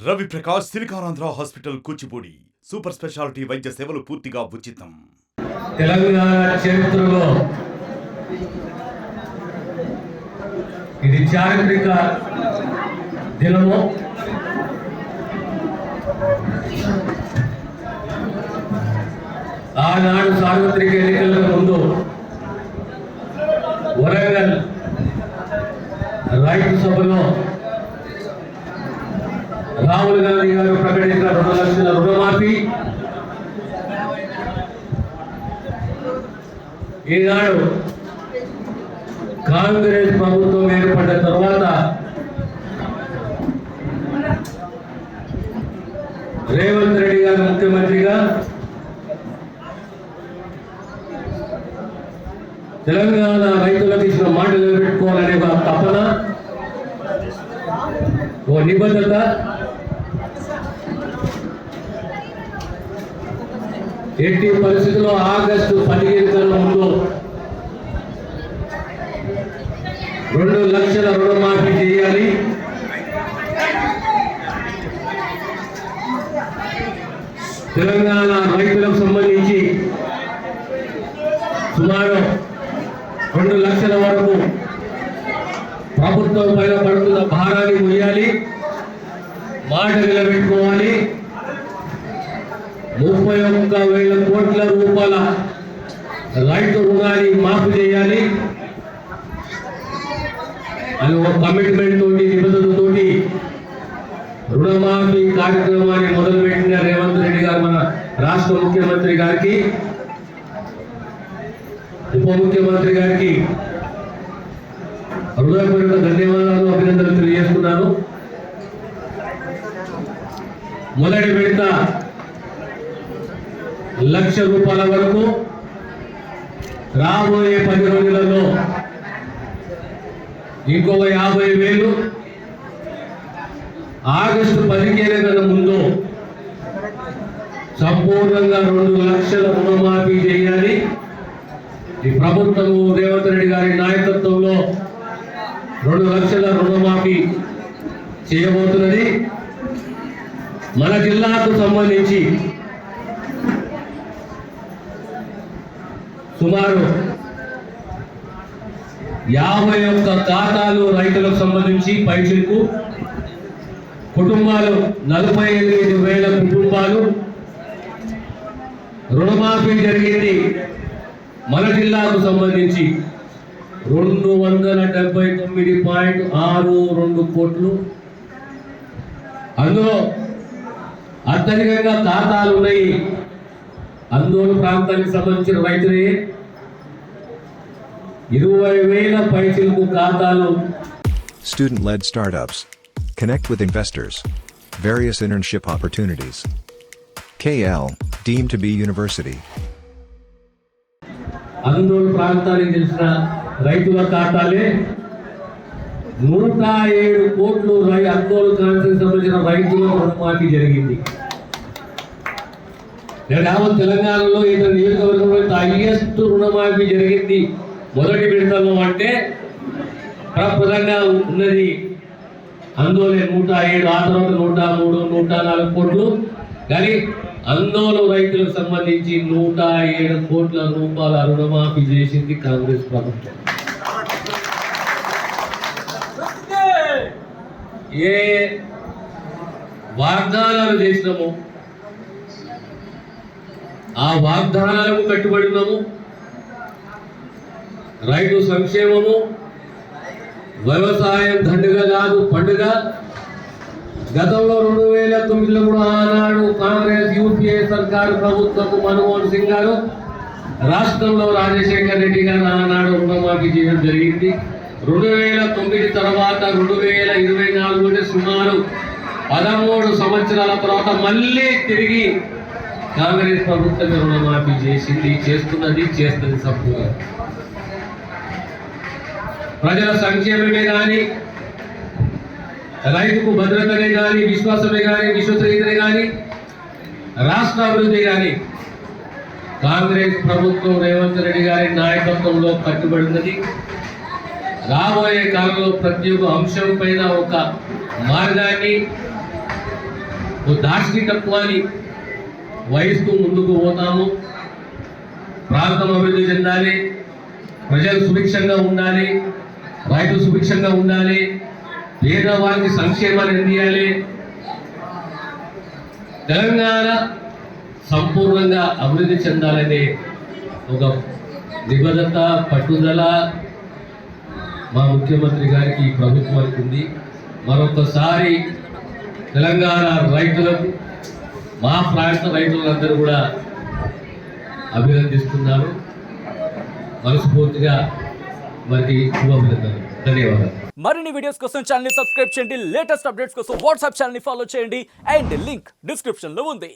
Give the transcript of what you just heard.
Ravi Prakash Siliconandhra hospital Kuchipudi super speciality వైద్య సేవలు పూర్తిగా ఉచితం. తెలంగాణ చరిత్రలో ఇది చారిత్రక దినము. ఆనాడు సార్వత్రిక ఎన్నికలకు ముందు వరంగల్ రైతు సభలో రాహుల్ గాంధీ గారు ప్రకటించిన 2 లక్షల రుణమాఫీ ఈనాడు కాంగ్రెస్ ప్రభుత్వం ఏర్పడ్డ తర్వాత రేవంత్ రెడ్డి గారు ముఖ్యమంత్రిగా తెలంగాణ రైతులకు ఇచ్చిన మాట నిలబెట్టుకోవాలనే ఒక తపన, ఓ నిబద్ధత ఎట్టి పరిస్థితుల్లో ఆగస్టు 15 కన్నా ముందు 2 లక్షల రుణమాఫీ చేయాలి. తెలంగాణ రైతులకు సంబంధించి సుమారు 2 లక్షల వరకు ప్రభుత్వం పైన పడుతున్న భారాన్ని మొయ్యాలి, మాట నిలబెట్టుకోవాలి. 31,000 కోట్ల రూపాయల రైతు రుణాన్ని మాఫీ చేయాలి అని ఒక కమిట్మెంట్ తోటి, నిబంధనతోటి రుణమాఫీ కార్యక్రమాన్ని మొదలుపెట్టిన రేవంత్ రెడ్డి గారు మన రాష్ట్ర ముఖ్యమంత్రి గారికి, ఉప ముఖ్యమంత్రి గారికి హృదయపూర్వక ధన్యవాదాలు, అభినందనలు తెలియజేస్తున్నాను. మొదటి విడత 1 లక్ష రూపాయల వరకు రాబోయే 10 రోజులలో ఇంకొక 50,000 ఆగస్టు 15 కన్నా ముందు సంపూర్ణంగా 2 లక్షల రుణమాఫీ చేయాలి. ఈ ప్రభుత్వము రేవంత్ రెడ్డి గారి నాయకత్వంలో 2 లక్షల రుణమాఫీ చేయబోతున్నది. మన జిల్లాకు సంబంధించి సుమారు 51 ఖాతాలు రైతులకు సంబంధించి పైచిలకు కుటుంబాలు 48,000 కుటుంబాలు రుణమాఫీ జరిగింది. మన జిల్లాకు సంబంధించి 279.62 కోట్లు. అందులో అత్యధికంగా ఖాతాలు ఉన్నాయి అందోళన ప్రాంతానికి సంబంధించిన రైతులే. 20,000 పైచిలకు ఖాతాలు. Student-led startups. Connect with investors. Various internship opportunities. KL, deemed to be university. అందోళన ప్రాంతానికి తెలిసిన రైతుల ఖాతాలే 107 కోట్లు అందోళన ప్రాంతానికి సంబంధించిన రైతుల రుణమాఫీ జరిగింది. యావత్ తెలంగాణలో ఇతర నియోజకవర్గంలో హైయెస్ట్ రుణమాఫీ జరిగింది మొదటి విడతలో. అంటే ప్రధానంగా ఉన్నది అందోళన 107, ఆ తర్వాత 103, 104 కోట్లు. కానీ అందోళన రైతులకు సంబంధించి 107 కోట్ల రూపాయల రుణమాఫీ చేసింది కాంగ్రెస్ ప్రభుత్వం. ఏ వాగ్దానాలు చేసినామో ఆ వాగ్దానాలకు కట్టుబడి ఉన్నాము. రైతు సంక్షేమము, వ్యవసాయం దండుగ కాదు పండుగ. గతంలో 2009లో కూడా ఆనాడు కాంగ్రెస్ యూపీఏ సర్కారు ప్రభుత్వము మన్మోహన్ సింగ్ గారు, రాష్ట్రంలో రాజశేఖర్ రెడ్డి గారు ఆనాడు రుణమాఫీ చేయడం జరిగింది. 2009 తర్వాత 2024 అంటే సుమారు 13 సంవత్సరాల తర్వాత మళ్ళీ తిరిగి కాంగ్రెస్ ప్రభుత్వం రుణమాఫీ చేసింది, చేస్తుంది సంపూర్ణ. ప్రజల సంక్షేమమే కానీ, రైతుకు భద్రతనే కానీ, విశ్వాసమే కానీ, విశ్వసనీయతనే కానీ, రాష్ట్ర అభివృద్ధి కానీ కాంగ్రెస్ ప్రభుత్వం రేవంత్ రెడ్డి గారి నాయకత్వంలో కట్టుబడినది. రాబోయే కాలంలో ప్రతి ఒక్క అంశం పైన ఒక మార్గాన్ని ఓ దార్శనికత్వాన్ని వహిస్తూ ముందుకు పోతాము. ప్రాంతం అభివృద్ధి చెందాలి, ప్రజలు సుభిక్షంగా ఉండాలి, రైతు సుభిక్షంగా ఉండాలి, పేదవారికి సంక్షేమాన్ని అందియాలి, తెలంగాణ సంపూర్ణంగా అభివృద్ధి చెందాలనే ఒక నిబద్ధత, పట్టుదల మా ముఖ్యమంత్రి గారికి, ఈ ప్రభుత్వానికి ఉంది. మరొకసారి తెలంగాణ రైతులకు, మా ప్రాంత రైతులందరూ కూడా అభినందిస్తున్నారు. మనస్ఫూర్తిగా వారికి శుభాభినందనలు. ధన్యవాదాలు. మరిన్ని వీడియోస్ కోసం ఛానల్ ని సబ్స్క్రైబ్ చేయండి, లేటెస్ట్ అప్డేట్స్ కోసం వాట్సాప్ ఛానల్ ని ఫాలో చేయండి అండ్ లింక్ డిస్క్రిప్షన్ లో ఉంది.